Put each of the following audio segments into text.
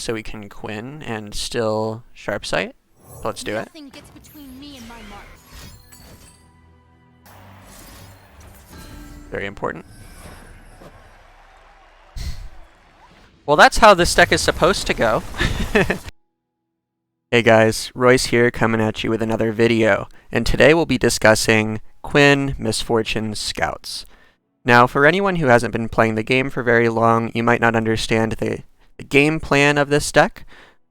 so we can Quinn and still sharp sight. Let's do it. Nothing gets between me and my mark. Very important. Well, that's how this deck is supposed to go. Hey guys, Royce here coming at you with another video, and today we'll be discussing Quinn Misfortune Scouts. Now, for anyone who hasn't been playing the game for very long, you might not understand the game plan of this deck.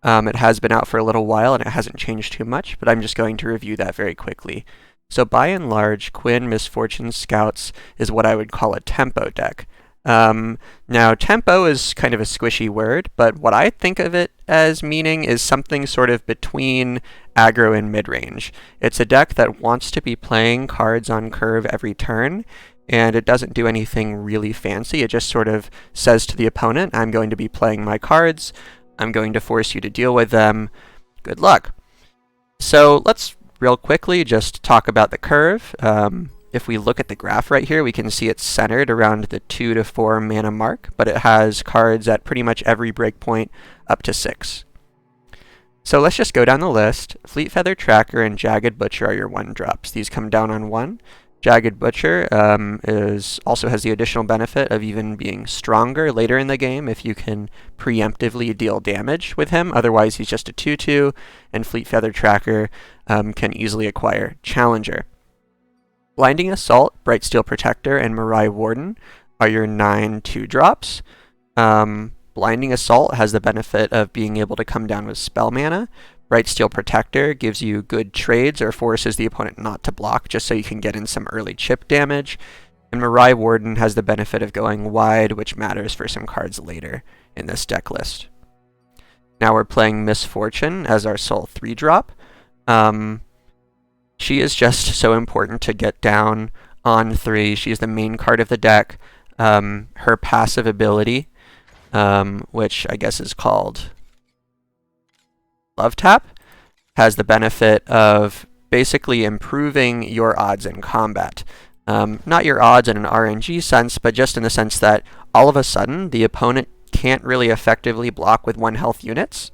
It has been out for a little while and it hasn't changed too much, but I'm just going to review that very quickly. So by and large, Quinn Misfortune Scouts is what I would call a tempo deck. Now, tempo is kind of a squishy word, but what I think of it as meaning is something sort of between aggro and mid-range. It's a deck that wants to be playing cards on curve every turn, and it doesn't do anything really fancy. It just sort of says to the opponent, I'm going to be playing my cards, I'm going to force you to deal with them, good luck. So let's real quickly just talk about the curve. If we look at the graph right here, we can see it's centered around the 2 to 4 mana mark, but it has cards at pretty much every breakpoint up to 6. So let's just go down the list. Fleet Feather Tracker and Jagged Butcher are your 1-drops. These come down on 1. Jagged Butcher also has the additional benefit of even being stronger later in the game if you can preemptively deal damage with him. Otherwise, he's just a 2/2, and Fleet Feather Tracker can easily acquire Challenger. Blinding Assault, Bright Steel Protector, and Mirai Warden are your 9 2-drops. Blinding Assault has the benefit of being able to come down with spell mana. Bright Steel Protector gives you good trades or forces the opponent not to block just so you can get in some early chip damage. And Mirai Warden has the benefit of going wide, which matters for some cards later in this deck list. Now we're playing Misfortune as our sole 3-drop. She is just so important to get down on 3. She's the main card of the deck. Her passive ability, which I guess is called Love Tap, has the benefit of basically improving your odds in combat. Not your odds in an RNG sense, but just in the sense that all of a sudden the opponent can't really effectively block with 1 health units.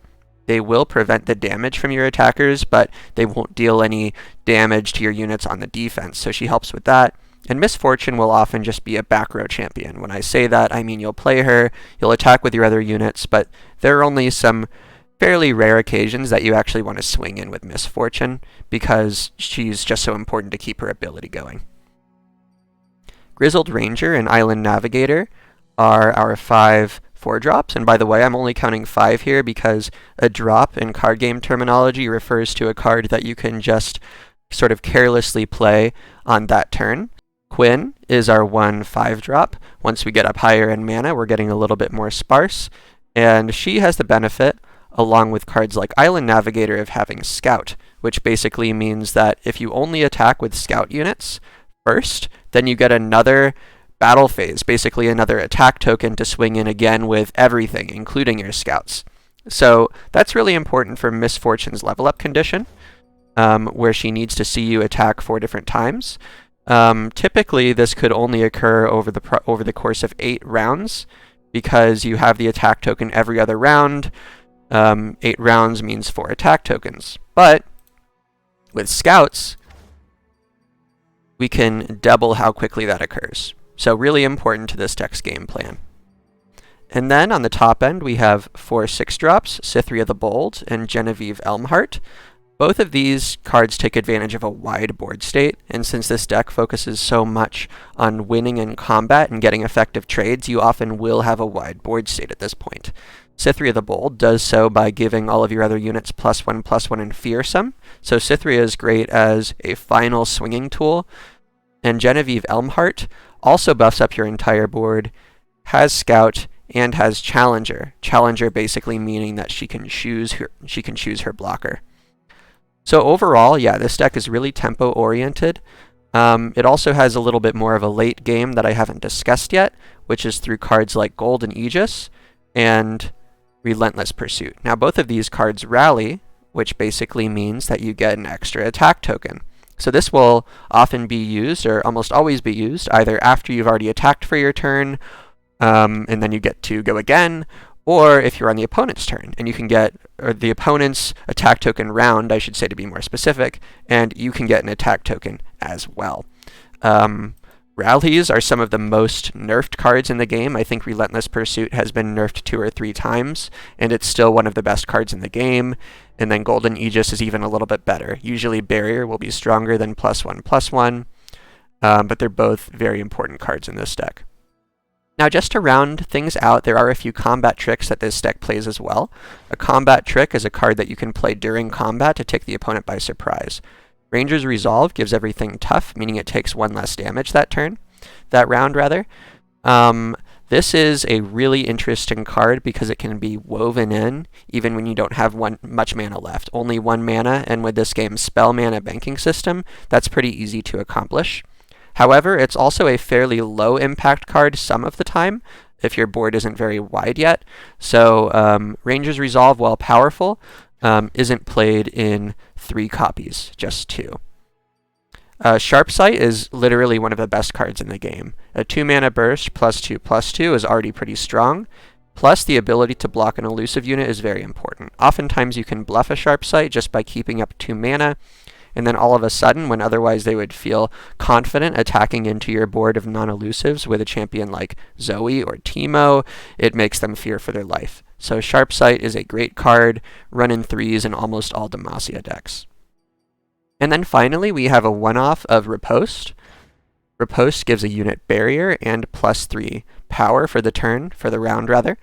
They will prevent the damage from your attackers, but they won't deal any damage to your units on the defense, so she helps with that. And Misfortune will often just be a back row champion. When I say that, I mean you'll play her, you'll attack with your other units, but there are only some fairly rare occasions that you actually want to swing in with Misfortune, because she's just so important to keep her ability going. Grizzled Ranger and Island Navigator are our 5 4-drops, and by the way, I'm only counting 5 here because a drop in card game terminology refers to a card that you can just sort of carelessly play on that turn. Quinn is our 1 5-drop. Once we get up higher in mana, we're getting a little bit more sparse, and she has the benefit, along with cards like Island Navigator, of having Scout, which basically means that if you only attack with Scout units first, then you get another battle phase, basically another attack token to swing in again with everything, including your Scouts. So that's really important for Misfortune's level up condition, where she needs to see you attack 4 different times. Typically, this could only occur over the course of 8 rounds, because you have the attack token every other round. 8 rounds means 4 attack tokens. But with Scouts, we can double how quickly that occurs. So really important to this deck's game plan. And then on the top end, we have 4 6-drops, Cythria the Bold and Genevieve Elmhart. Both of these cards take advantage of a wide board state, and since this deck focuses so much on winning in combat and getting effective trades, you often will have a wide board state at this point. Cythria the Bold does so by giving all of your other units +1/+1 and Fearsome, so Cythria is great as a final swinging tool. And Genevieve Elmhart also buffs up your entire board, has Scout, and has Challenger. Challenger basically meaning that she can choose her blocker. So overall, yeah, this deck is really tempo oriented. It also has a little bit more of a late game that I haven't discussed yet, which is through cards like Golden Aegis and Relentless Pursuit. Now both of these cards rally, which basically means that you get an extra attack token. So this will often be used, or almost always be used, either after you've already attacked for your turn, and then you get to go again, Or if you're on the opponent's turn, and you can get, or the opponent's attack token round, I should say to be more specific, and you can get an attack token as well. Rallies are some of the most nerfed cards in the game. I think Relentless Pursuit has been nerfed 2 or 3 times, and it's still one of the best cards in the game. And then Golden Aegis is even a little bit better. Usually Barrier will be stronger than +1/+1, but they're both very important cards in this deck. Now, just to round things out, there are a few combat tricks that this deck plays as well. A combat trick is a card that you can play during combat to take the opponent by surprise. Ranger's Resolve gives everything tough, meaning it takes 1 less damage that round rather. This is a really interesting card because it can be woven in even when you don't have much mana left. Only 1 mana, and with this game's spell mana banking system, that's pretty easy to accomplish. However, it's also a fairly low impact card some of the time, if your board isn't very wide yet. So Ranger's Resolve, while powerful, isn't played in 3 copies, just 2. Sharpsight is literally one of the best cards in the game. A 2-mana burst +2/+2 is already pretty strong, plus the ability to block an elusive unit is very important. Oftentimes you can bluff a Sharpsight just by keeping up 2 mana, and then all of a sudden, when otherwise they would feel confident attacking into your board of non-elusives with a champion like Zoe or Teemo, it makes them fear for their life. So Sharpsight is a great card, run in 3s in almost all Demacia decks. And then finally, we have a one-off of Riposte. Riposte gives a unit barrier and +3 power for the turn, for the round rather.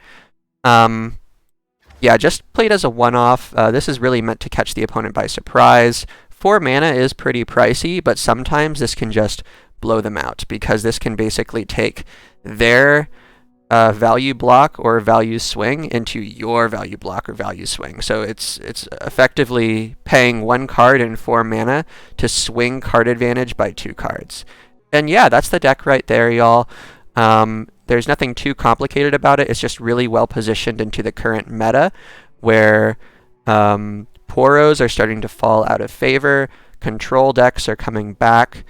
Yeah, just played as a one-off. This is really meant to catch the opponent by surprise. 4 mana is pretty pricey, but sometimes this can just blow them out, because this can basically take their value block or value swing into your value block or value swing. So it's effectively paying 1 card and 4 mana to swing card advantage by 2 cards. And yeah, that's the deck right there, y'all. There's nothing too complicated about it. It's just really well positioned into the current meta, where Poros are starting to fall out of favor. Control decks are coming back.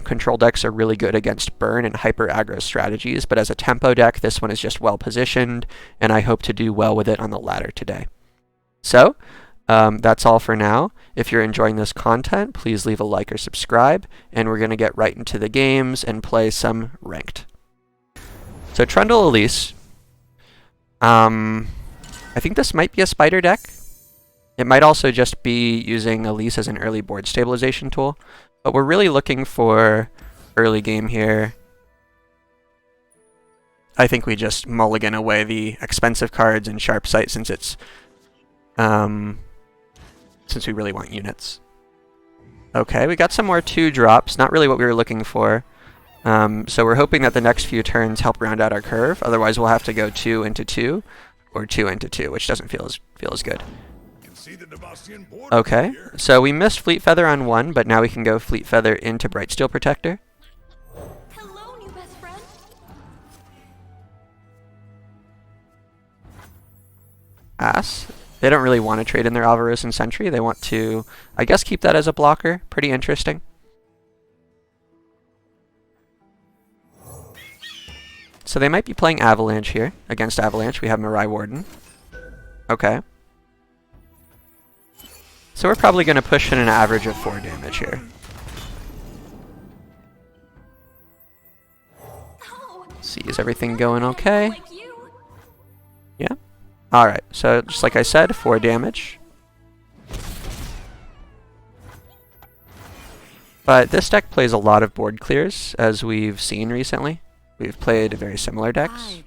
Control decks are really good against burn and hyper aggro strategies, but as a tempo deck, this one is just well positioned, and I hope to do well with it on the ladder today. So, that's all for now. If you're enjoying this content, please leave a like or subscribe, and we're going to get right into the games and play some ranked. So Trundle Elise. I think this might be a spider deck. It might also just be using Elise as an early board stabilization tool, but we're really looking for early game here. I think we just mulligan away the expensive cards and Sharpsight since it's since we really want units. Okay, we got some more 2-drops, not really what we were looking for. So we're hoping that the next few turns help round out our curve. Otherwise we'll have to go 2 into 2 or 2 into 2, which doesn't feel as good. Okay, so we missed Fleet Feather on 1, but now we can go Fleet Feather into Brightsteel Protector. Hello, new best friend. Ass. They don't really want to trade in their Alvaros and Sentry. They want to, I guess, keep that as a blocker. Pretty interesting. So they might be playing Avalanche here. Against Avalanche, we have Mirai Warden. Okay. So we're probably going to push in an average of 4 damage here. See, is everything going okay? Yeah? Alright, so just like I said, 4 damage. But this deck plays a lot of board clears, as we've seen recently. We've played very similar decks.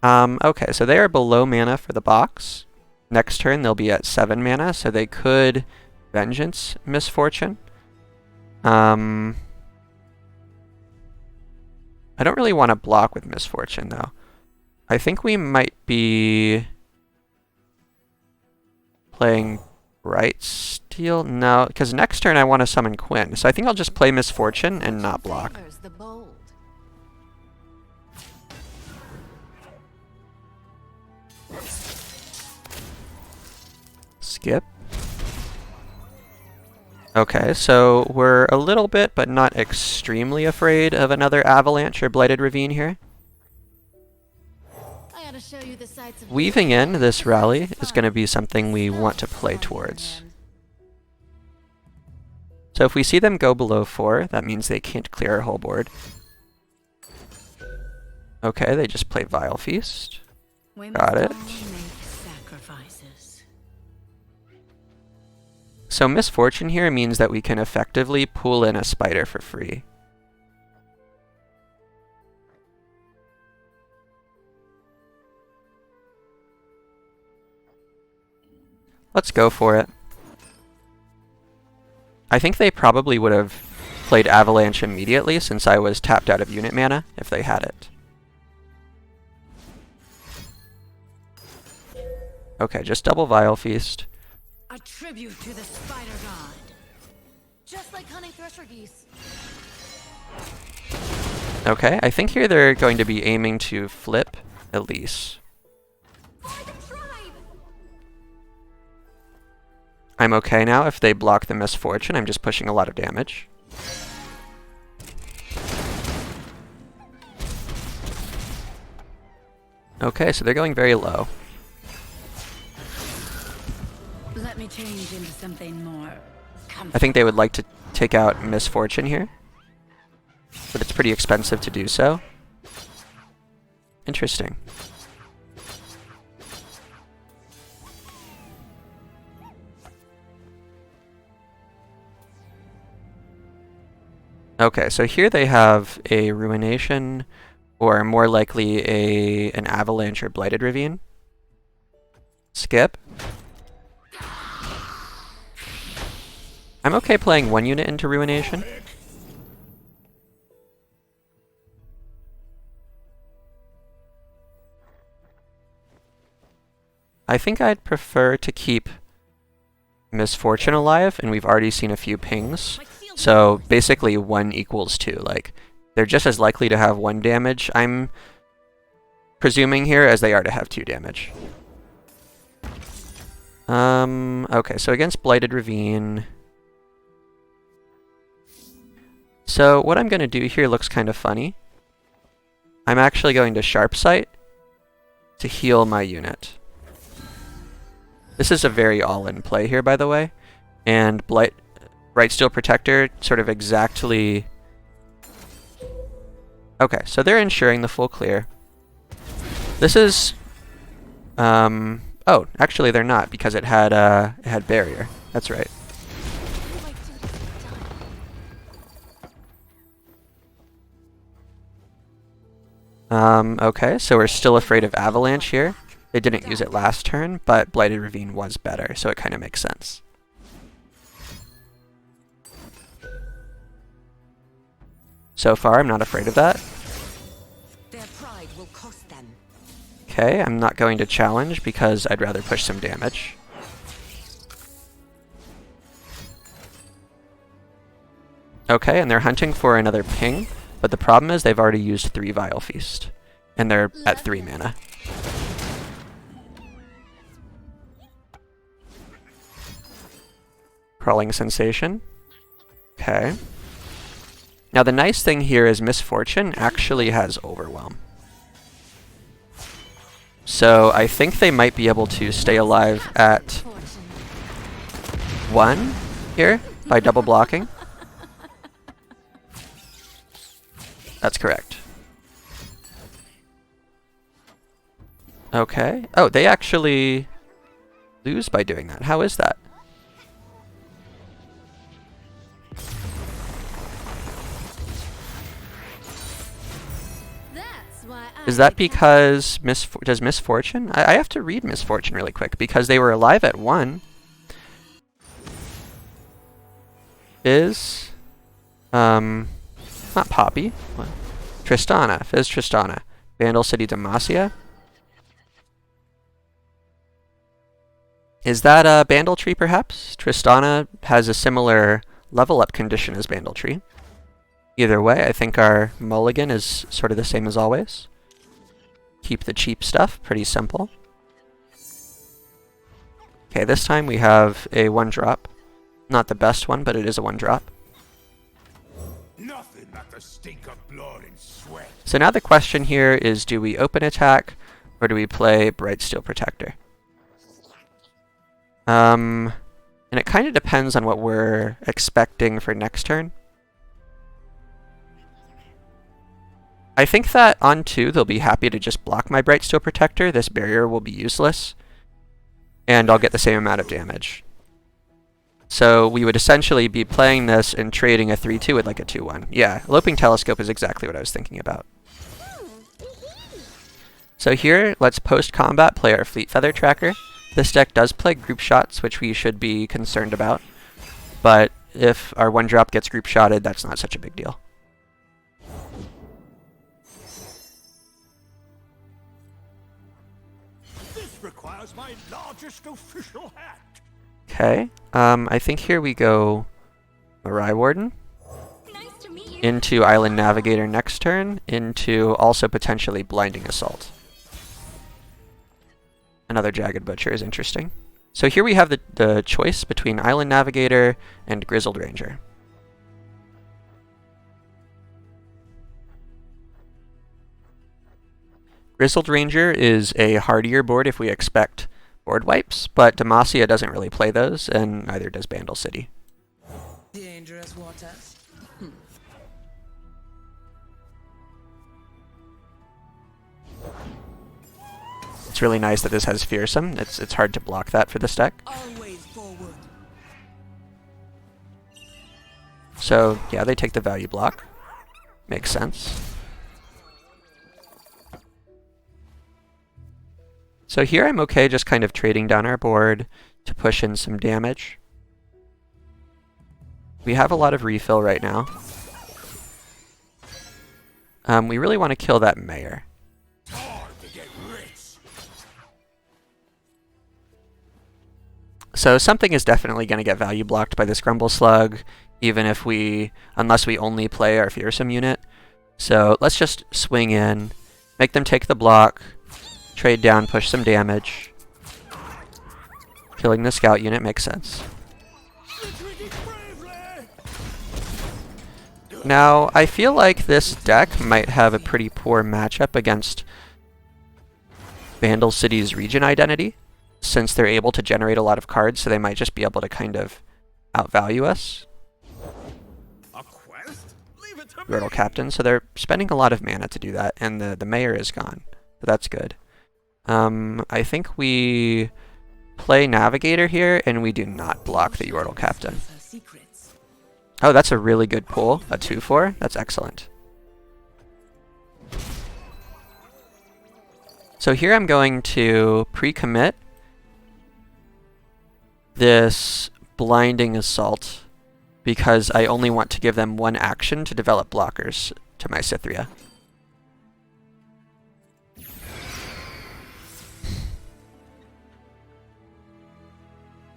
Okay, so they are below mana for the box. Next turn they'll be at 7 mana, so they could Vengeance Misfortune. I don't really want to block with Misfortune, though. I think we might be playing Brightsteel. No, because next turn I want to summon Quinn. So I think I'll just play Misfortune and not block. Skip. Okay, so we're a little bit, but not extremely afraid of another Avalanche or Blighted Ravine here. show you the sights of Weaving in this rally is going to be something we want to play towards. So if we see them go below 4, that means they can't clear our whole board. Okay, they just play Vile Feast. Got it. So Misfortune here means that we can effectively pull in a spider for free. Let's go for it. I think they probably would have played Avalanche immediately since I was tapped out of unit mana if they had it. Okay, just double Vile Feast. A tribute to the spider god. Just like hunting thresher geese. Okay, I think here they're going to be aiming to flip Elise. For the tribe. I'm okay now if they block the Misfortune. I'm just pushing a lot of damage. Okay, so they're going very low. Let me change into something more. I think they would like to take out Misfortune here, but it's pretty expensive to do so. Interesting. Okay, so here they have a Ruination, or more likely an Avalanche or Blighted Ravine. Skip. I'm okay playing one unit into Ruination. I think I'd prefer to keep Misfortune alive, and we've already seen a few pings. So basically 1 equals 2. Like, they're just as likely to have 1 damage, I'm presuming here, as they are to have 2 damage. Okay, so against Blighted Ravine... So what I'm going to do here looks kind of funny. I'm actually going to Sharp Sight to heal my unit. This is a very all-in play here, by the way. And Brightsteel Protector sort of exactly... Okay, so they're ensuring the full clear. This is... Oh, actually they're not, because it had Barrier. That's right. Okay, so we're still afraid of Avalanche here. They didn't use it last turn, but Blighted Ravine was better, so it kind of makes sense. So far, I'm not afraid of that. Their pride will cost them. Okay, I'm not going to challenge because I'd rather push some damage. Okay, and they're hunting for another ping. But the problem is they've already used 3 Vile Feast, and they're at 3 mana. Crawling Sensation. Okay. Now the nice thing here is Misfortune actually has Overwhelm. So I think they might be able to stay alive at 1 here by double blocking. That's correct. Okay. Oh, they actually lose by doing that. How is that? Is that because does Misfortune? I have to read Misfortune really quick because they were alive at 1. Is not Poppy. What? Tristana. Fizz Tristana. Vandal City Demacia. Is that a Bandle Tree, perhaps? Tristana has a similar level up condition as Bandle Tree. Either way, I think our mulligan is sort of the same as always. Keep the cheap stuff. Pretty simple. Okay, this time we have a 1-drop. Not the best one, but it is a 1-drop. Nothing but the stink of blood and sweat. So now the question here is, do we open attack, Or do we play Bright Steel Protector? And it kind of depends on what we're expecting for next turn. I think that on 2 they'll be happy to just block my Bright Steel Protector. This barrier will be useless. And I'll get the same amount of damage. So we would essentially be playing this and trading a 3-2 with like a 2-1. Yeah, Loping Telescope is exactly what I was thinking about. So here, let's post-combat play our Fleet Feather Tracker. This deck does play group shots, which we should be concerned about. But if our 1-drop gets group shotted, that's not such a big deal. This requires my largest official hat. Okay, I think here we go Mirai Warden. Nice to meet you. Into Island Navigator next turn, into also potentially Blinding Assault. Another Jagged Butcher is interesting. So here we have the choice between Island Navigator and Grizzled Ranger. Grizzled Ranger is a hardier board if we expect board wipes, but Demacia doesn't really play those, and neither does Bandle City. Dangerous waters. It's really nice that this has Fearsome. It's hard to block that for this deck. Always forward. So yeah, they take the value block. Makes sense. So here I'm okay just kind of trading down our board to push in some damage. We have a lot of refill right now. We really want to kill that Mayor. So something is definitely going to get value blocked by this Grumble Slug, even if unless we only play our Fearsome unit. So let's just swing in, make them take the block, trade down, push some damage. Killing the Scout unit makes sense. Now, I feel like this deck might have a pretty poor matchup against Vandal City's Region Identity, since they're able to generate a lot of cards, so they might just be able to kind of outvalue us. Yordle Captain, so they're spending a lot of mana to do that, and the Mayor is gone, so that's good. I think we play Navigator here, and we do not block the Yordle Captain. Oh, that's a really good pull, a 2-4, that's excellent. So here I'm going to pre-commit this Blinding Assault because I only want to give them one action to develop blockers to my Cythria.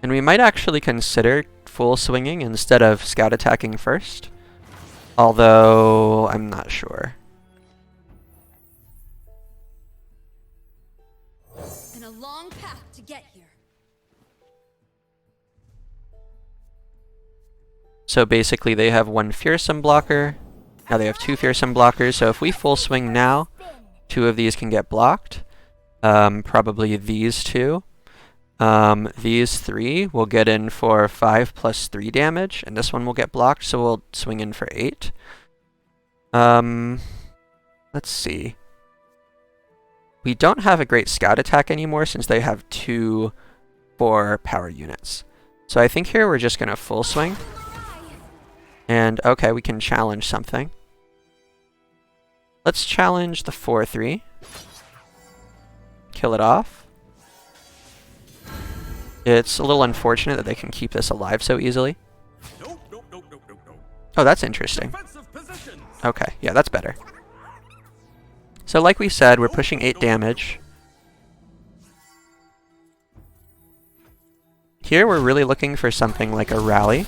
And we might actually consider full swinging instead of scout attacking first, although I'm not sure. And a long path to get here. So basically they have one Fearsome blocker, now they have two Fearsome blockers, so if we full swing now, two of these can get blocked. Probably these two. These three will get in for 5 plus 3 damage, and this one will get blocked, so we'll swing in for 8. Let's see. We don't have a great scout attack anymore since they have 2 4 power units. So I think here we're just going to full swing. And okay, we can challenge something. Let's challenge the 4-3. Kill it off. It's a little unfortunate that they can keep this alive so easily. Oh, that's interesting. Okay, yeah, that's better. So like we said, we're pushing 8 damage. Here we're really looking for something like a rally.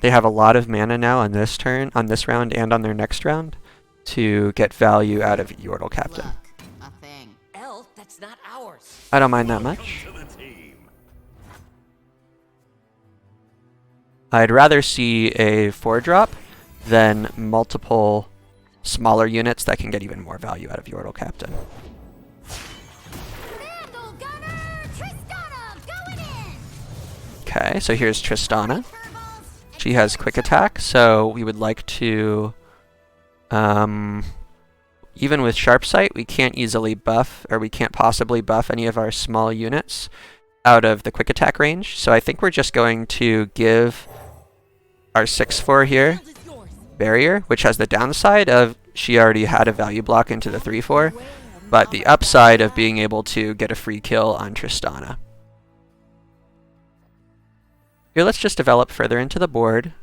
They have a lot of mana now on this turn, on this round, and on their next round to get value out of Yordle Captain. A thing. Elf, that's not ours. I don't mind that much. I'd rather see a 4-drop than multiple smaller units that can get even more value out of Yordle Captain. Vandal Gunner! Tristana going in! Okay, so here's Tristana. She has quick attack, so we would like to... even with Sharp Sight, we can't easily buff, or we can't possibly buff any of our small units out of the quick attack range. So I think we're just going to give our 6/4 here Barrier, which has the downside of she already had a value block into the 3/4, but the upside of being able to get a free kill on Tristana. Here, let's just develop further into the board.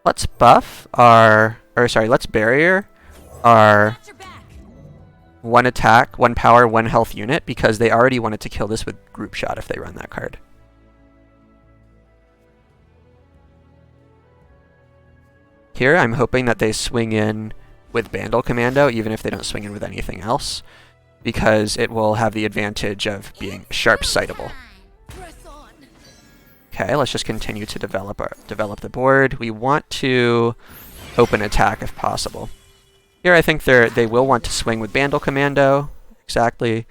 Let's buff our, let's barrier our 1 attack, 1 power, 1 health unit, because they already wanted to kill this with group shot if they run that card. Here, I'm hoping that they swing in with Bandle Commando, even if they don't swing in with anything else, because it will have the advantage of being sharp-sightable. Okay, let's just continue to develop the board. We want to open attack if possible. Here, I think they will want to swing with Bandle Commando. Exactly.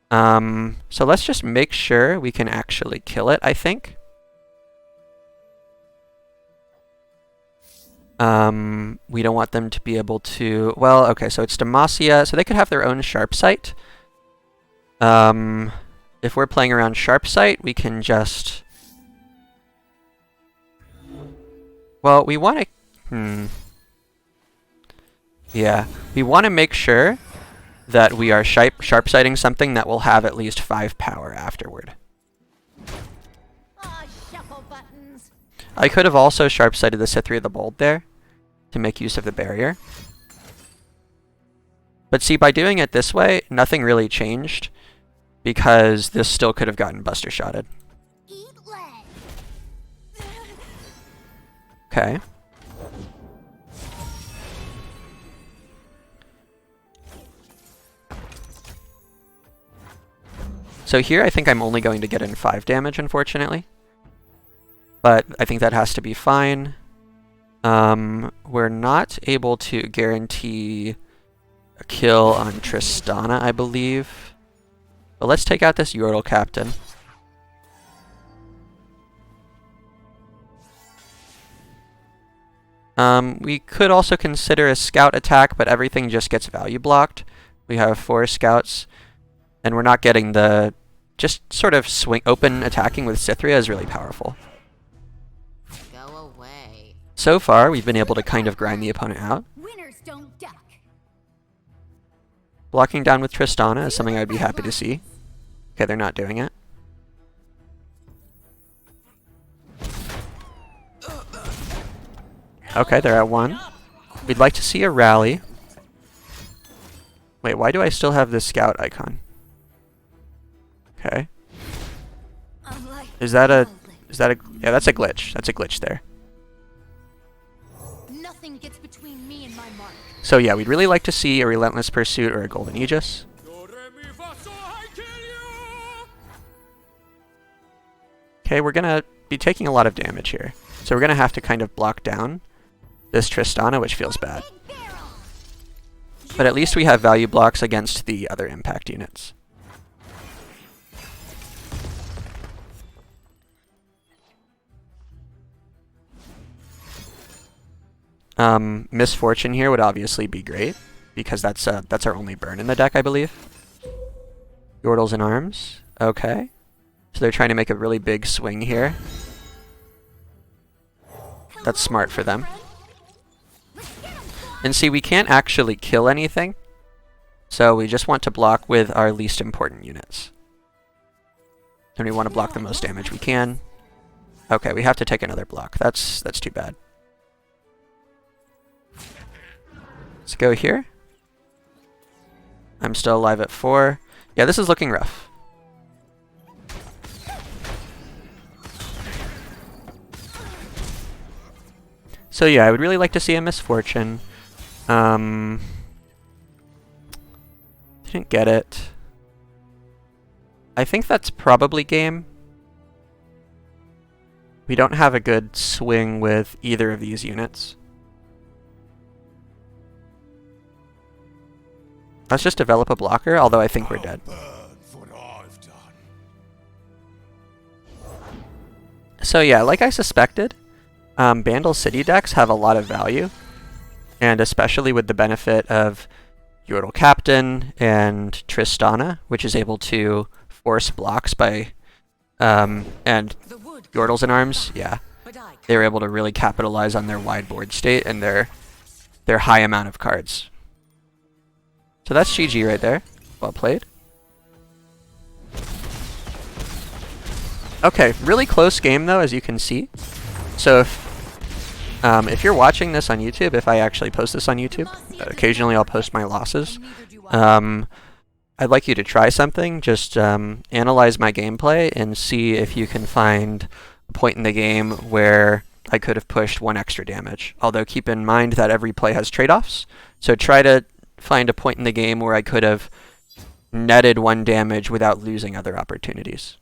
So let's just make sure we can actually kill it, I think. We don't want them to be able to... Well, okay, so it's Demacia, so they could have their own Sharp Sight. If we're playing around Sharp Sight, we can just... Well, we want to... Yeah, we want to make sure that we are sharp-sighting something that will have at least 5 power afterward. Shuffle buttons. I could have also sharp-sighted the Sithri of the Bold there to make use of the barrier. But see, by doing it this way, nothing really changed because this still could have gotten Buster Shotted. Okay. So here I think I'm only going to get in 5 damage, unfortunately. But I think that has to be fine. We're not able to guarantee a kill on Tristana, I believe. But let's take out this Yordle Captain. We could also consider a scout attack, but everything just gets value blocked. We have 4 scouts, and we're not getting the... Just sort of open attacking with Sithria is really powerful. Go away. So far, we've been able to kind of grind the opponent out. Winners don't duck. Blocking down with Tristana is something I'd be happy to see. Okay, they're not doing it. Okay, they're at 1. We'd like to see a rally. Wait, why do I still have this scout icon? Okay. Is that a... Yeah, that's a glitch. That's a glitch there. Nothing gets between me and my mark. So yeah, we'd really like to see a Relentless Pursuit or a Golden Aegis. Okay, we're gonna be taking a lot of damage here. So we're gonna have to kind of block down this Tristana, which feels bad. But at least we have value blocks against the other impact units. Misfortune here would obviously be great, because that's our only burn in the deck, I believe. Yordles in arms. Okay. So they're trying to make a really big swing here. That's smart for them. And see, we can't actually kill anything, so we just want to block with our least important units. And we want to block the most damage we can. Okay, we have to take another block. That's too bad. Let's go here. I'm still alive at 4. Yeah, this is looking rough. So yeah, I would really like to see a Misfortune. Didn't get it. I think that's probably game. We don't have a good swing with either of these units. Let's just develop a blocker, although I think we're dead. So yeah, like I suspected, Bandle City decks have a lot of value, and especially with the benefit of Yordle Captain and Tristana, which is able to force blocks by, and Yordles in arms, yeah. They were able to really capitalize on their wide board state and their high amount of cards. So that's GG right there. Well played. Okay, really close game though, as you can see. So if you're watching this on YouTube, if I actually post this on YouTube, occasionally I'll post my losses. I'd like you to try something. Just analyze my gameplay and see if you can find a point in the game where I could have pushed 1 extra damage. Although keep in mind that every play has trade-offs. So try to find a point in the game where I could have netted 1 damage without losing other opportunities.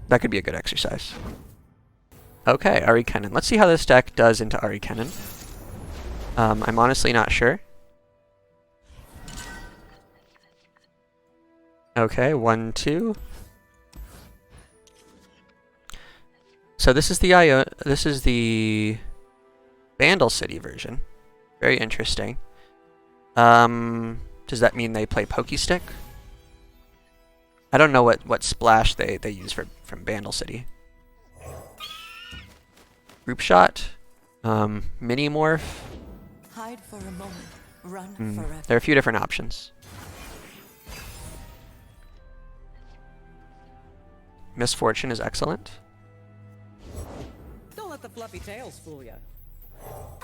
That could be a good exercise. Okay, Ahri Kennen. Let's see how this deck does into Ahri Kennen. I'm honestly not sure. Okay, 1, 2. So this is the Bandle City version. Very interesting. Does that mean they play Pokestick? I don't know what splash they use from Bandle City. Group Shot, Mini Morph. Hide for a moment, run forever. There are a few different options. Misfortune is excellent. Don't let the fluffy tails fool you.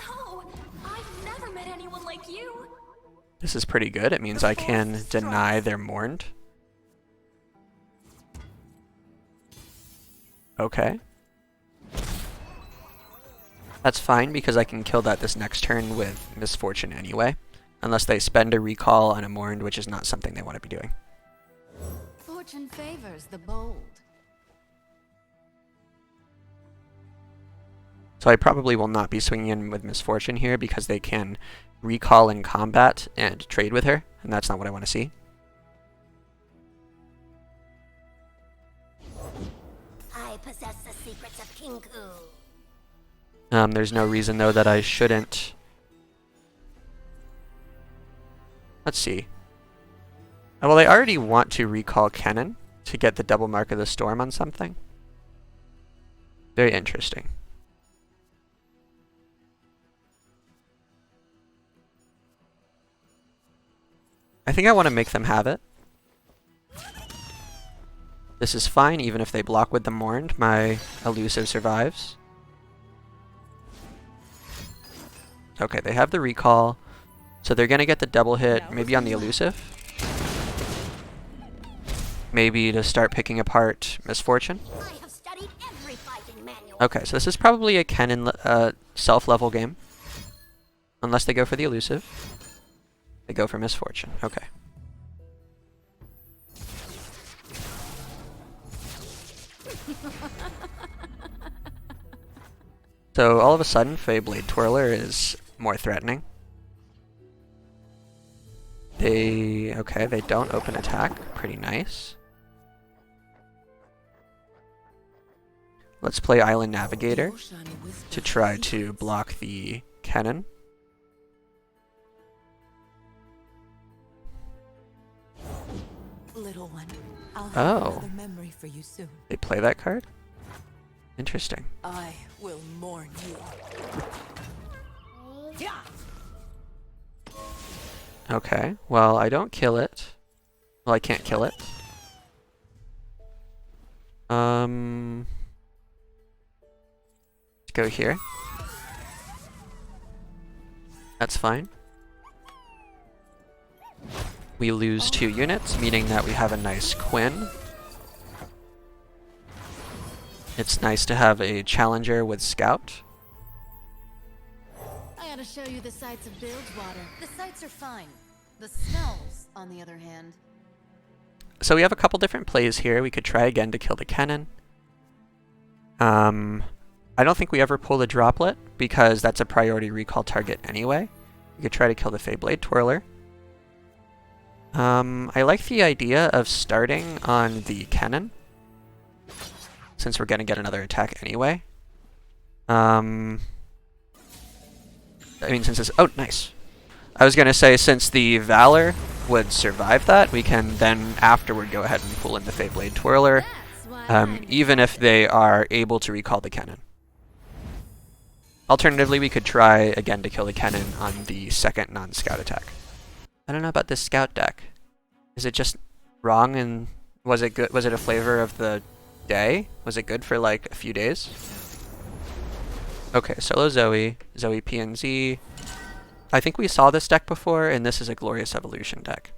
Oh, I've never met anyone like you. This is pretty good. It means I can deny their Mourned. Okay. That's fine because I can kill that this next turn with Misfortune anyway. Unless they spend a recall on a Mourned, which is not something they want to be doing. Fortune favors the bold. So I probably will not be swinging in with Misfortune here because they can recall in combat and trade with her, and that's not what I want to see. I possess the secrets of Kinku. There's no reason though that I shouldn't. Let's see. Well, I already want to recall Kennen to get the double Mark of the Storm on something. Very interesting. I think I want to make them have it. This is fine, even if they block with the Mourned. My elusive survives. Okay, they have the recall. So they're going to get the double hit, maybe on the elusive. Maybe to start picking apart Misfortune. I have studied every fighting manual. Okay, so this is probably a Kennen self-level game. Unless they go for the elusive. They go for Misfortune. Okay. So all of a sudden, Blade Twirler is more threatening. They don't open attack. Pretty nice. Let's play Island Navigator to try to block the Kennen. Little one, I'll have Oh. another memory for you soon. They play that card? Interesting. I will mourn you. Okay, well, I don't kill it. Well, I can't kill it. Let's go here. That's fine. We lose 2 units, meaning that we have a nice Quinn. It's nice to have a challenger with Scout. I gotta show you the sights of Bilgewater. The sights are fine. The smells, on the other hand. So we have a couple different plays here. We could try again to kill the Kennen. I don't think we ever pull the droplet because that's a priority recall target anyway. We could try to kill the Feyblade Twirler. I like the idea of starting on the Kennen, since we're gonna get another attack anyway. I mean, since this... Oh, nice. I was gonna say, since the Valor would survive that, we can then afterward go ahead and pull in the Feyblade Twirler, even if they are able to recall the Kennen. Alternatively, we could try again to kill the Kennen on the second non-scout attack. I don't know about this scout deck. Is it just wrong, and was it good? Was it a flavor of the day? Was it good for like a few days? Okay, solo Zoe, Zoe PNZ. I think we saw this deck before, and this is a Glorious Evolution deck.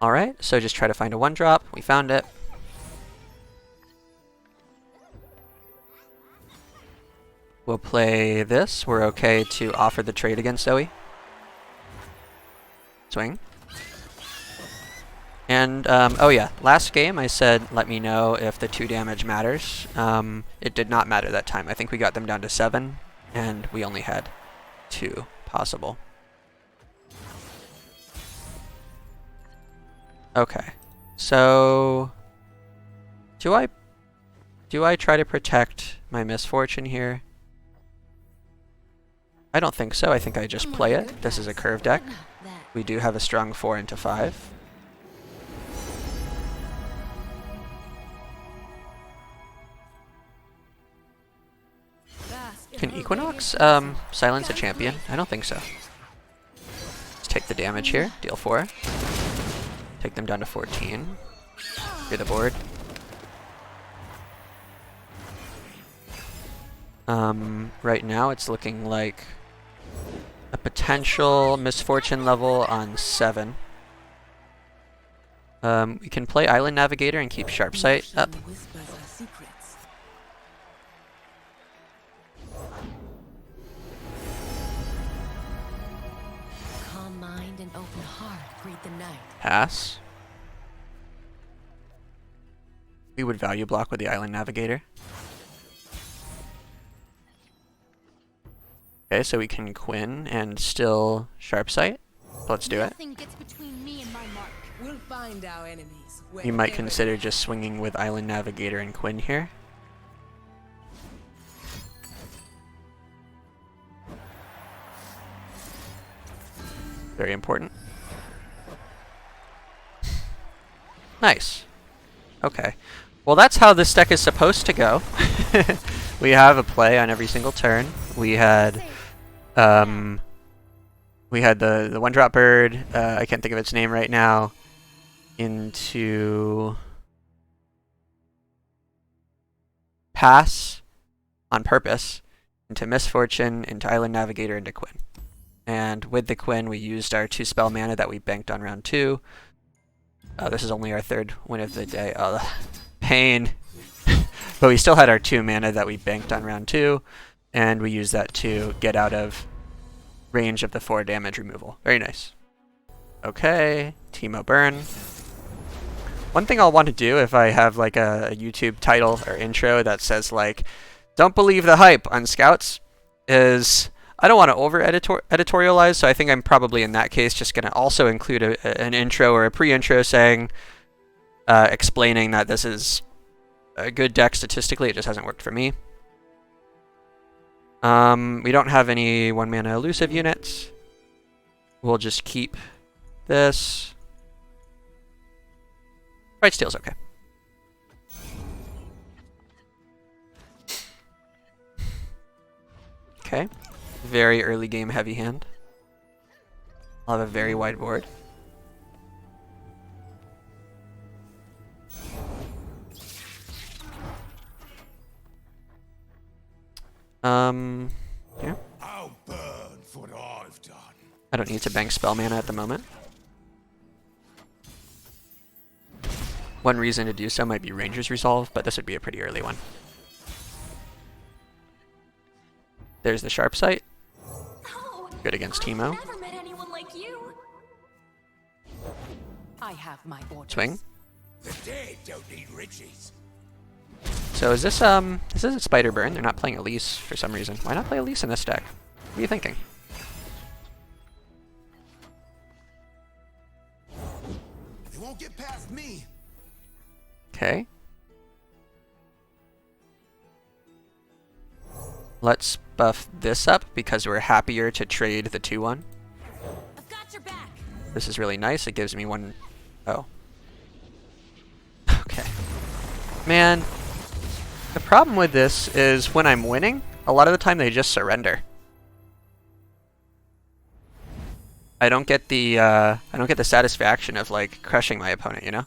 Alright, so just try to find a 1-drop. We found it. We'll play this. We're okay to offer the trade against Zoe. Swing. And, oh yeah, last game I said let me know if the 2 damage matters. It did not matter that time. I think we got them down to 7, and we only had 2 possible. Okay, so do I try to protect my misfortune here? I don't think so. I think I just play it. This is a curve deck. We do have a strong 4 into 5. Can Equinox silence a champion? I don't think so. Let's take the damage here. Deal 4. Take them down to 14. Clear the board. Right now it's looking like a potential misfortune level on 7. We can play Island Navigator and keep Sharp Sight up. Calm mind and open heart greet the night. Pass. We would value block with the Island Navigator. Okay, so we can Quinn and still Sharp Sight. Let's do it. Nothing gets between me and my mark. We'll find our enemies. You might consider just swinging with Island Navigator and Quinn here. Very important. Nice. Okay. Well, that's how this deck is supposed to go. We have a play on every single turn. We had the 1-drop bird, I can't think of its name right now, into pass on purpose, into misfortune, into Island Navigator, into Quinn. And with the Quinn, we used our 2 spell mana that we banked on round 2. This is only our 3rd win of the day. Oh, pain. But we still had our 2 mana that we banked on round 2, and we used that to get out of range of the 4 damage removal. Very nice. Okay, Teemo burn. One thing I'll want to do if I have like a YouTube title or intro that says like, don't believe the hype on scouts, is I don't want to over editorialize, so I think I'm probably in that case just going to also include an intro or a pre-intro saying, explaining that this is a good deck statistically, it just hasn't worked for me. We don't have any 1-mana elusive units. We'll just keep this. Right, Steel's okay. Okay. Very early game heavy hand. I'll have a very wide board. Yeah. I'll burn for what I've done. I don't need to bank spell mana at the moment. One reason to do so might be Ranger's Resolve, but this would be a pretty early one. There's the Sharp Sight. No, Good against I've Teemo. never met anyone like you. I have my orders. Swing. The dead don't need riches. So is this a Spider Burn? They're not playing Elise for some reason. Why not play Elise in this deck? What are you thinking? They won't get past me. Okay. Let's buff this up because we're happier to trade the 2-1. I've got your back. This is really nice. It gives me one... Oh. Okay. Man, the problem with this is when I'm winning, a lot of the time they just surrender. I don't get the satisfaction of like crushing my opponent, you know?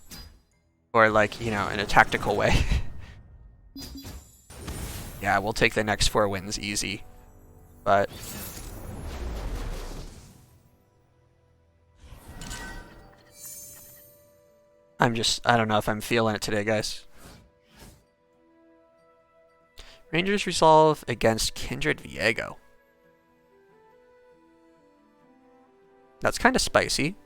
Or like, you know, in a tactical way. Yeah, we'll take the next 4 wins easy. But I don't know if I'm feeling it today, guys. Rangers resolve against Kindred Viego. That's kind of spicy.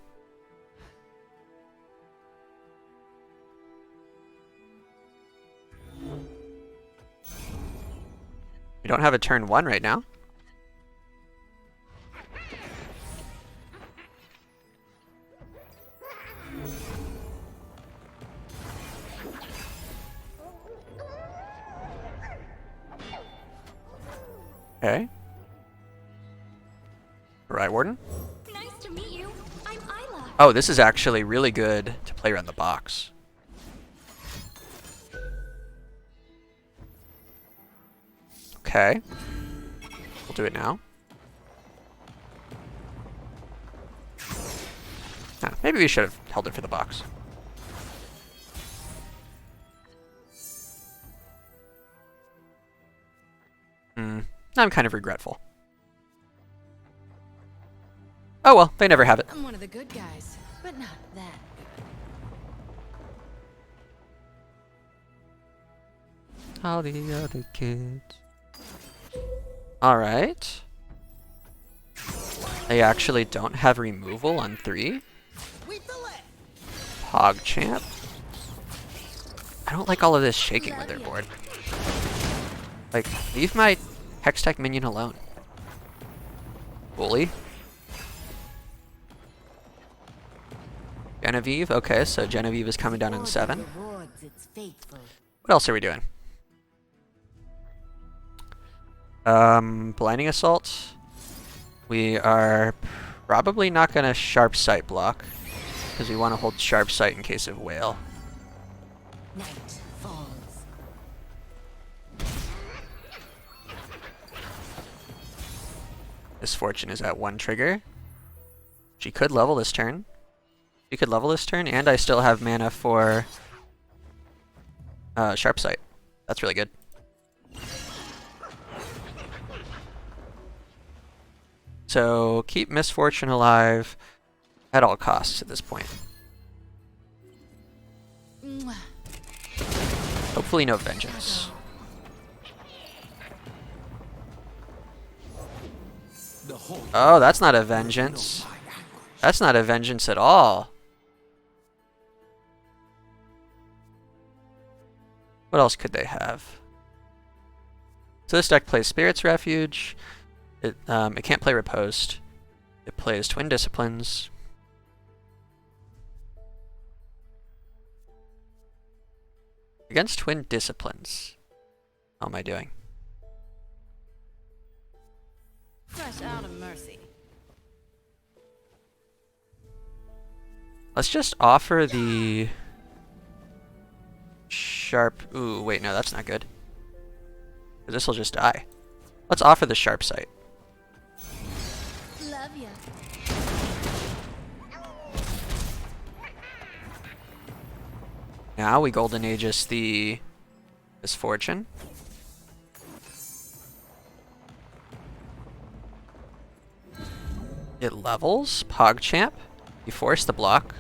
We don't have a turn 1 right now. Okay. Right, Warden. Nice to meet you. I'm Isla. Oh, this is actually really good to play around the box. Okay. We'll do it now. Ah, maybe we should have held it for the box. I'm kind of regretful. Oh well, they never have it. I'm one of the good guys, but not that good. All the other kids. Alright. They actually don't have removal on 3. PogChamp. I don't like all of this shaking with their board. Like, leave my Hextech minion alone. Bully. Genevieve. Okay, so Genevieve is coming down in 7. What else are we doing? Blinding Assault. We are probably not going to Sharp Sight block, because we want to hold Sharp Sight in case of Whale. Night falls. Misfortune is at 1 trigger. She could level this turn. She could level this turn, and I still have mana for Sharp Sight. That's really good. So keep Misfortune alive at all costs at this point. Hopefully no vengeance. Oh, that's not a vengeance. That's not a vengeance at all. What else could they have? So this deck plays Spirit's Refuge. It can't play Riposte. It plays Twin Disciplines. Against Twin Disciplines. How am I doing? Fresh out of mercy. Let's just offer the Sharp... Ooh, wait, no, that's not good. This will just die. Let's offer the Sharp Sight. Love ya. Now we Golden Aegis the Misfortune. It levels. PogChamp. You force the block.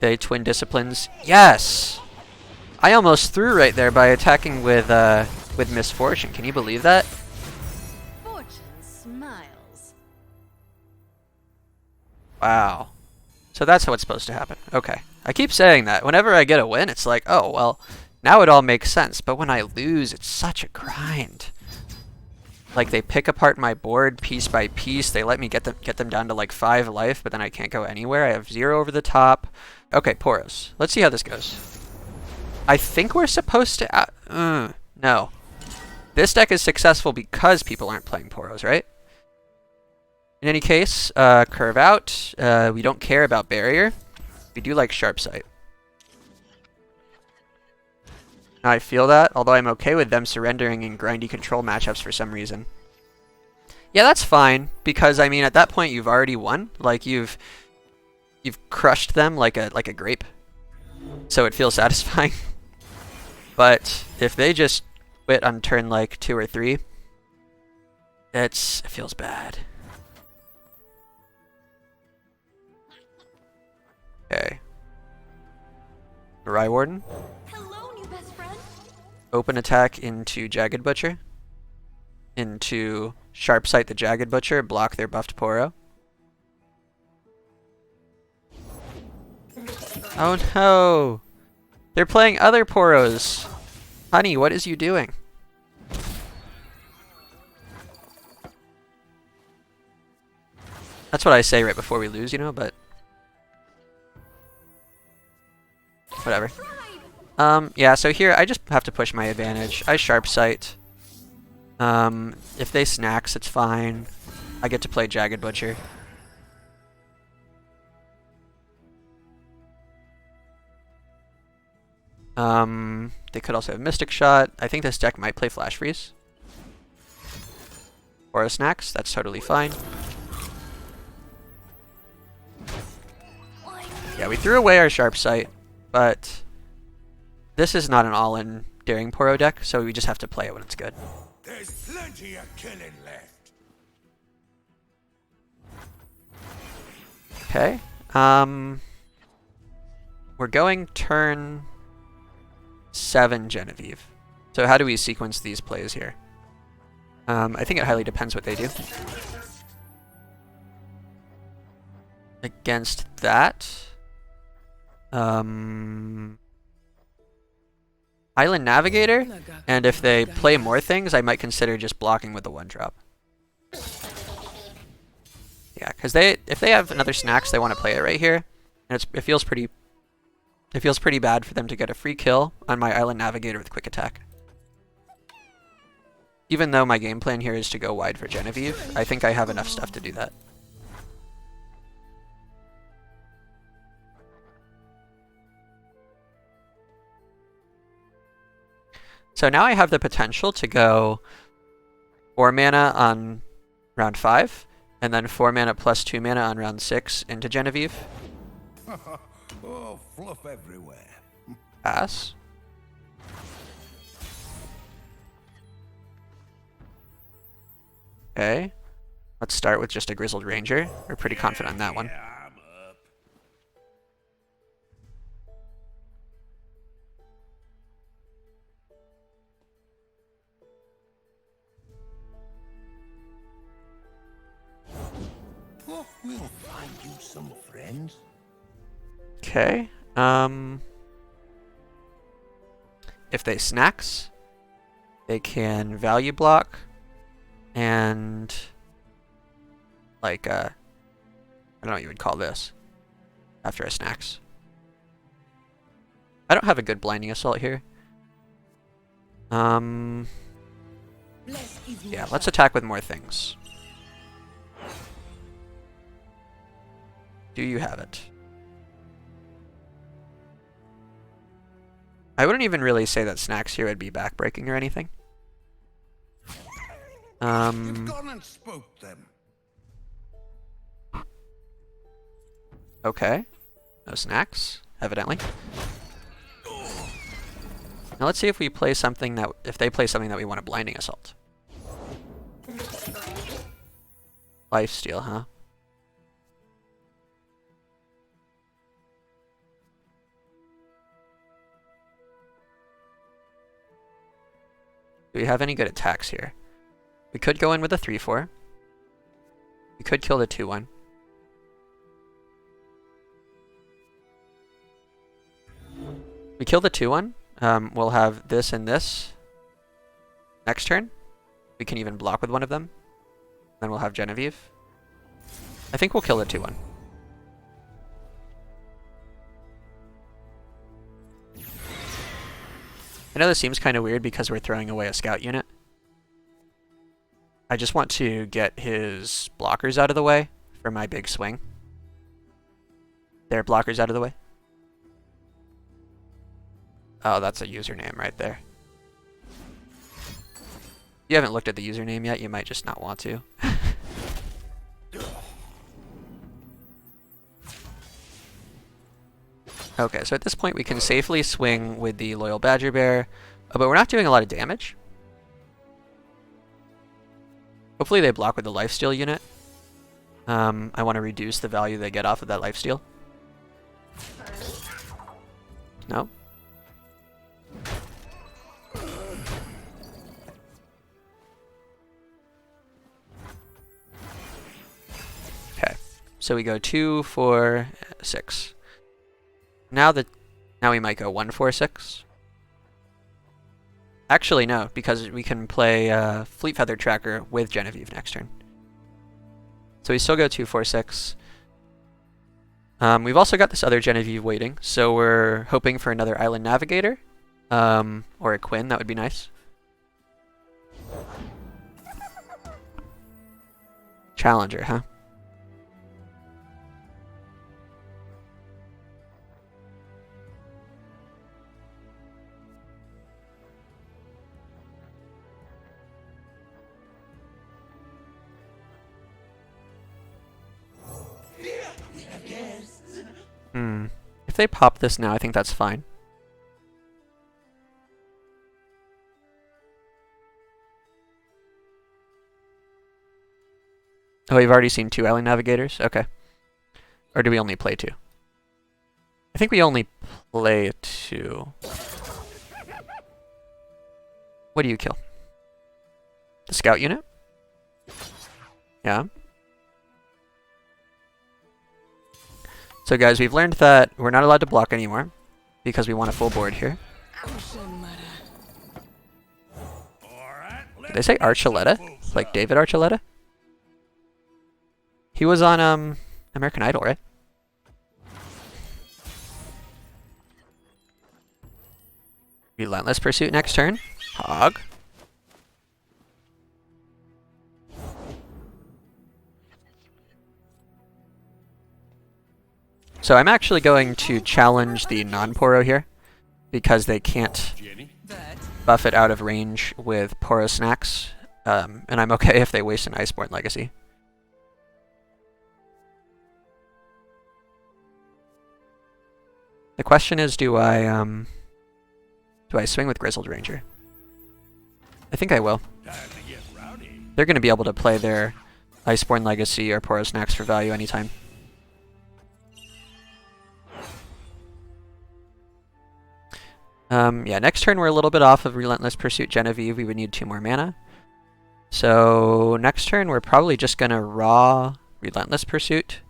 They Twin Disciplines. Yes! I almost threw right there by attacking with Misfortune. Can you believe that? Fortune smiles. Wow. So that's how it's supposed to happen. Okay. I keep saying that. Whenever I get a win, it's like, oh, well, now it all makes sense. But when I lose, it's such a grind. Like, they pick apart my board piece by piece. They let me get them down to like 5 life, but then I can't go anywhere. I have 0 over the top. Okay, Poros. Let's see how this goes. I think we're supposed to... no. This deck is successful because people aren't playing Poros, right? In any case, curve out. We don't care about barrier. We do like sharp sight. I feel that, although I'm okay with them surrendering in grindy control matchups for some reason. Yeah, that's fine, because I mean at that point you've already won. Like you've crushed them like a grape. So it feels satisfying. But if they just quit on turn like 2 or 3, it feels bad. Okay. Rye Warden. Hello, new best friend. Open attack into Jagged Butcher. Into Sharp Sight the Jagged Butcher, block their buffed Poro. Oh no! They're playing other Poros! Honey, what is you doing? That's what I say right before we lose, you know, but... whatever. Yeah, so here I just have to push my advantage. I Sharp Sight. If they snacks, it's fine. I get to play Jagged Butcher. They could also have Mystic Shot. I think this deck might play Flash Freeze. Or a snacks, that's totally fine. Yeah, we threw away our Sharp Sight, but this is not an all-in Daring Poro deck, so we just have to play it when it's good. There's plenty of Kennen left. Okay. We're going turn 7 Genevieve. So how do we sequence these plays here? I think it highly depends what they do. Against that... Island Navigator, and if they play more things, I might consider just blocking with the 1-drop. Yeah, because if they have another snacks, they want to play it right here, and it feels pretty bad for them to get a free kill on my Island Navigator with quick attack. Even though my game plan here is to go wide for Genevieve, I think I have enough stuff to do that. So now I have the potential to go 4 mana on round 5, and then 4 mana plus 2 mana on round 6 into Genevieve. Oh, fluff everywhere. Pass. Okay. Let's start with just a Grizzled Ranger. We're pretty confident on that one. I'm up. Oh, we'll find you some friends. Okay. If they snacks, they can value block and like I don't know what you would call this after a snacks. I don't have a good blinding assault here. Yeah, let's attack with more things. Do you have it? I wouldn't even really say that snacks here would be backbreaking or anything. You've gone and spoke them. Okay. No snacks, evidently. Now let's see if we play something that if they play something that we want a blinding assault. Lifesteal, huh? Do we have any good attacks here? We could go in with a 3-4. We could kill the 2-1. We kill the 2-1. We'll have this and this. Next turn, we can even block with one of them. Then we'll have Genevieve. I think we'll kill the 2-1. I know this seems kind of weird because we're throwing away a scout unit. I just want to get his blockers out of the way for my big swing. Their blockers out of the way. Oh, that's a username right there. If you haven't looked at the username yet, you might just not want to. Okay, so at this point we can safely swing with the Loyal Badger Bear, but we're not doing a lot of damage. Hopefully they block with the lifesteal unit. I want to reduce the value they get off of that lifesteal. No? Okay, so we go 2, 4, 6. Now we might go 1, 4, 6. Actually, no, because we can play Fleet Feather Tracker with Genevieve next turn. So we still go 2, 4, 6. We've also got this other Genevieve waiting, so we're hoping for another Island Navigator. Or a Quinn, that would be nice. Challenger, huh? If they pop this now, I think that's fine. Oh, we've already seen 2 Island Navigators? Okay. Or do we only play 2? I think we only play 2. What do you kill? The scout unit? Yeah. So guys, we've learned that we're not allowed to block anymore because we want a full board here. Did they say Archuleta? Like David Archuleta? He was on American Idol, right? Relentless Pursuit next turn. Hog. So I'm actually going to challenge the non-Poro here, because they can't buff it out of range with Poro Snacks, and I'm okay if they waste an Iceborn Legacy. The question is, do I swing with Grizzled Ranger? I think I will. They're going to be able to play their Iceborn Legacy or Poro Snacks for value anytime. Yeah, next turn we're a little bit off of Relentless Pursuit Genevieve. We would need 2 more mana. So next turn we're probably just going to raw Relentless Pursuit.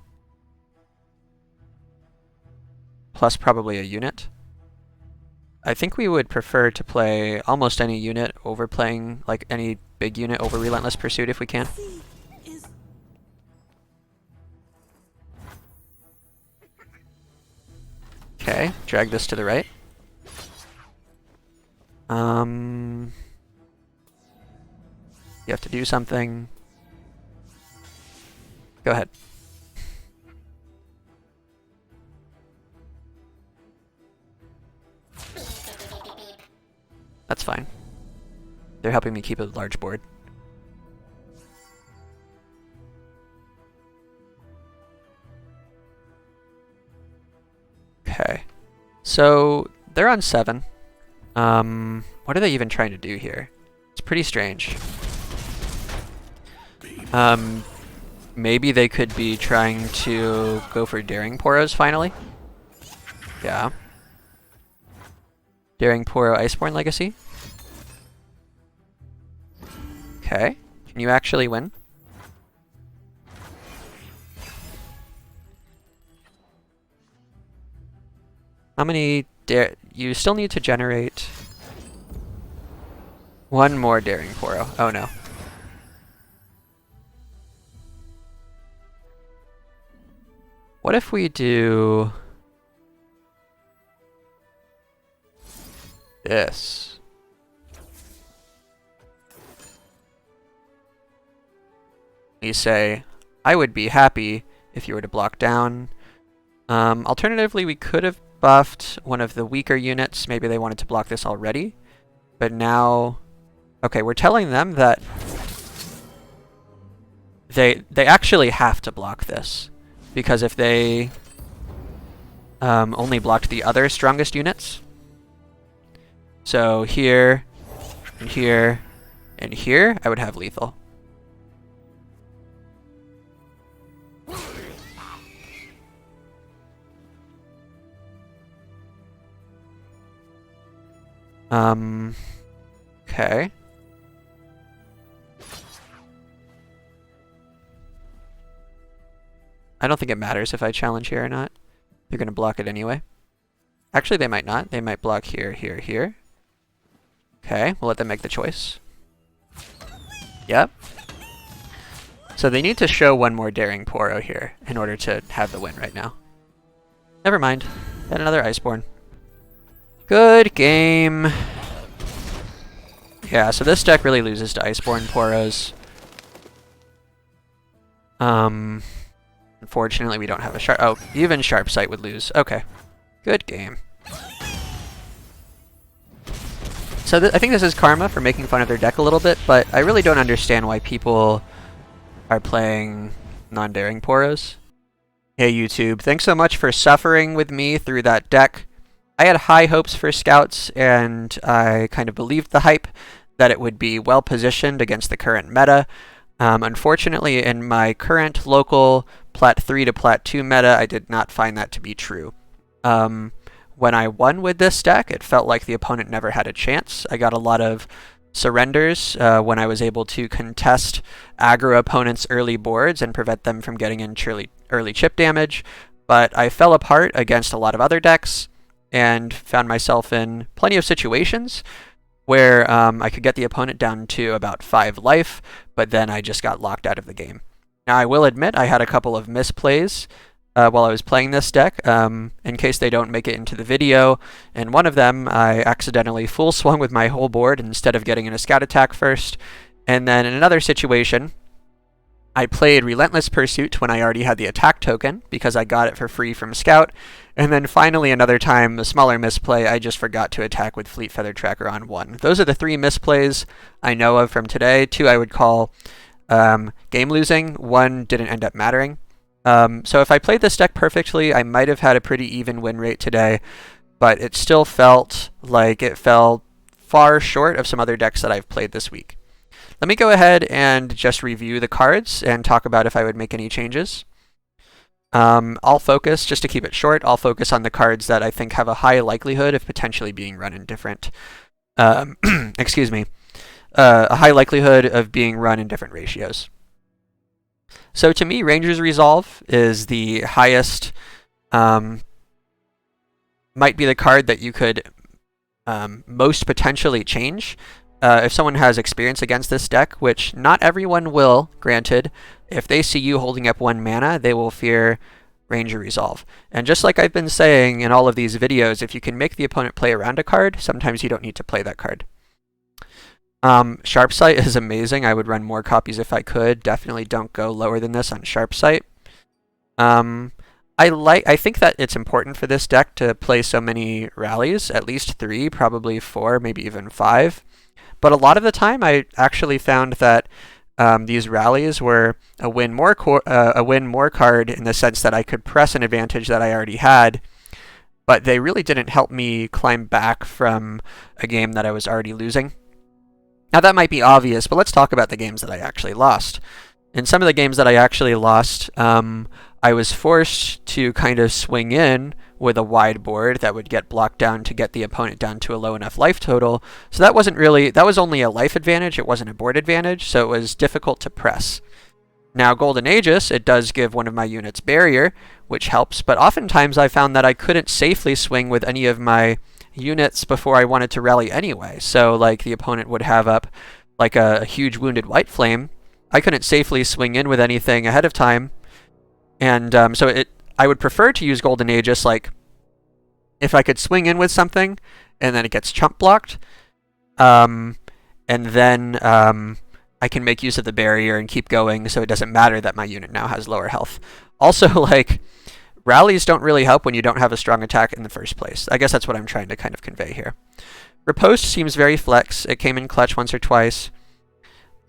Plus probably a unit. I think we would prefer to play almost any unit over playing, like any big unit over Relentless Pursuit if we can. Okay, drag this to the right. You have to do something. Go ahead. That's fine. They're helping me keep a large board. Okay. So they're on 7. What are they even trying to do here? It's pretty strange. Maybe they could be trying to go for Daring Poros finally. Yeah. Daring Poro Iceborn Legacy. Okay. Can you actually win? How many you still need to generate one more Daring Poro. Oh no. What if we do this? You say, I would be happy if you were to block down. Alternatively, we could have buffed one of the weaker units. Maybe they wanted to block this already. But now... Okay, we're telling them that they actually have to block this. Because if they only blocked the other strongest units... So here, and here, and here, I would have lethal. Okay. I don't think it matters if I challenge here or not. They're going to block it anyway. Actually, they might not. They might block here, here, here. Okay, we'll let them make the choice. Yep. So they need to show one more Daring Poro here in order to have the win right now. Never mind. Got another Iceborn. Good game. Yeah, so this deck really loses to Iceborn Poros. Unfortunately, we don't have a sharp... Oh, even Sharp Sight would lose. Okay. Good game. So I think this is karma for making fun of their deck a little bit, but I really don't understand why people are playing non-Daring Poros. Hey YouTube, thanks so much for suffering with me through that deck. I had high hopes for Scouts, and I kind of believed the hype that it would be well positioned against the current meta. Unfortunately, in my current local Plat 3 to Plat 2 meta, I did not find that to be true. When I won with this deck, it felt like the opponent never had a chance. I got a lot of surrenders when I was able to contest aggro opponents' early boards and prevent them from getting in early chip damage, but I fell apart against a lot of other decks and found myself in plenty of situations where I could get the opponent down to about 5 life, but then I just got locked out of the game. Now, I will admit I had a couple of misplays while I was playing this deck, in case they don't make it into the video. In one of them, I accidentally full swung with my whole board instead of getting in a scout attack first. And then in another situation, I played Relentless Pursuit when I already had the attack token, because I got it for free from Scout. And then finally another time, a smaller misplay, I just forgot to attack with Fleet Feather Tracker on 1. Those are the 3 misplays I know of from today. 2 I would call game losing. 1 didn't end up mattering. So if I played this deck perfectly, I might have had a pretty even win rate today, but it still felt like it fell far short of some other decks that I've played this week. Let me go ahead and just review the cards and talk about if I would make any changes. I'll focus, just to keep it short, I'll focus on the cards that I think have a high likelihood of potentially being run in different, excuse me, a high likelihood of being run in different ratios. So to me, Ranger's Resolve is the highest, might be the card that you could most potentially change. If someone has experience against this deck, which not everyone will, granted, if they see you holding up 1 mana, they will fear Ranger Resolve. And just like I've been saying in all of these videos, if you can make the opponent play around a card, sometimes you don't need to play that card. Sharp Sight is amazing. I would run more copies if I could. Definitely don't go lower than this on Sharp Sight. I think that it's important for this deck to play so many rallies, at least 3, probably 4, maybe even 5. But a lot of the time, I actually found that these rallies were a win more card in the sense that I could press an advantage that I already had, but they really didn't help me climb back from a game that I was already losing. Now that might be obvious, but let's talk about the games that I actually lost. In some of the games that I actually lost, I was forced to kind of swing in with a wide board that would get blocked down to get the opponent down to a low enough life total. So that was only a life advantage, it wasn't a board advantage, so it was difficult to press. Now Golden Aegis, it does give one of my units barrier, which helps, but oftentimes I found that I couldn't safely swing with any of my units before I wanted to rally anyway. So like the opponent would have up like a huge wounded white flame. I couldn't safely swing in with anything ahead of time, and I would prefer to use Golden Aegis like if I could swing in with something and then it gets chump blocked, and then I can make use of the barrier and keep going, so it doesn't matter that my unit now has lower health. Also, like, rallies don't really help when you don't have a strong attack in the first place. I guess that's what I'm trying to kind of convey here. Riposte seems very flex. It came in clutch once or twice.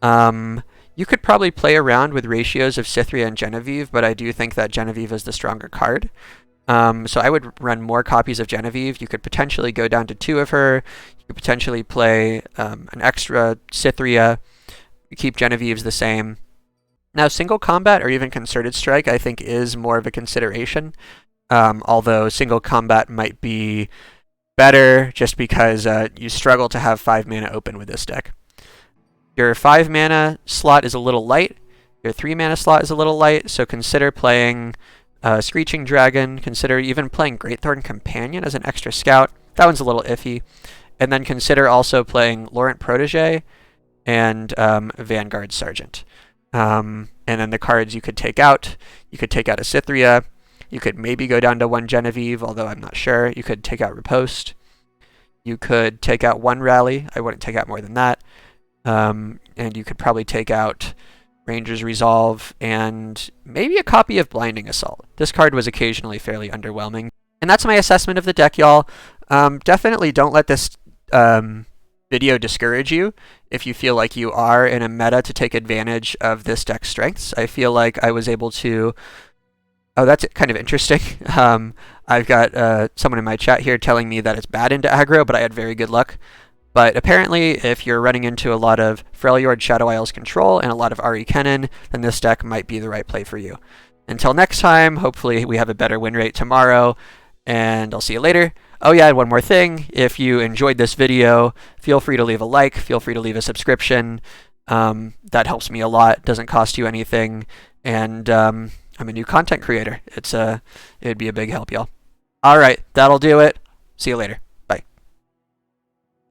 You could probably play around with ratios of Cythria and Genevieve, but I do think that Genevieve is the stronger card. So I would run more copies of Genevieve. You could potentially go down to 2 of her. You could potentially play an extra Cythria. Keep Genevieve's the same. Now, single combat or even concerted strike, I think, is more of a consideration. Although single combat might be better just because you struggle to have 5 mana open with this deck. Your 5 mana slot is a little light. Your 3 mana slot is a little light, so consider playing Screeching Dragon. Consider even playing Greatthorn Companion as an extra scout. That one's a little iffy. And then consider also playing Laurent Protege and Vanguard Sergeant. And then the cards you could take out a Cythria. You could maybe go down to 1 Genevieve, although I'm not sure. You could take out Riposte. You could take out 1 Rally. I wouldn't take out more than that. And you could probably take out Ranger's Resolve and maybe a copy of Blinding Assault. This card was occasionally fairly underwhelming. And that's my assessment of the deck, y'all. Definitely don't let this video discourage you if you feel like you are in a meta to take advantage of this deck's strengths. I feel like I was able to... Oh, that's kind of interesting. I've got someone in my chat here telling me that it's bad into aggro, but I had very good luck. But apparently, if you're running into a lot of Freljord Shadow Isles control and a lot of Ahri Kennen, then this deck might be the right play for you. Until next time, hopefully we have a better win rate tomorrow, and I'll see you later. Oh yeah, and one more thing. If you enjoyed this video, feel free to leave a like, feel free to leave a subscription. That helps me a lot, doesn't cost you anything, and I'm a new content creator. It'd be a big help, y'all. Alright, that'll do it. See you later.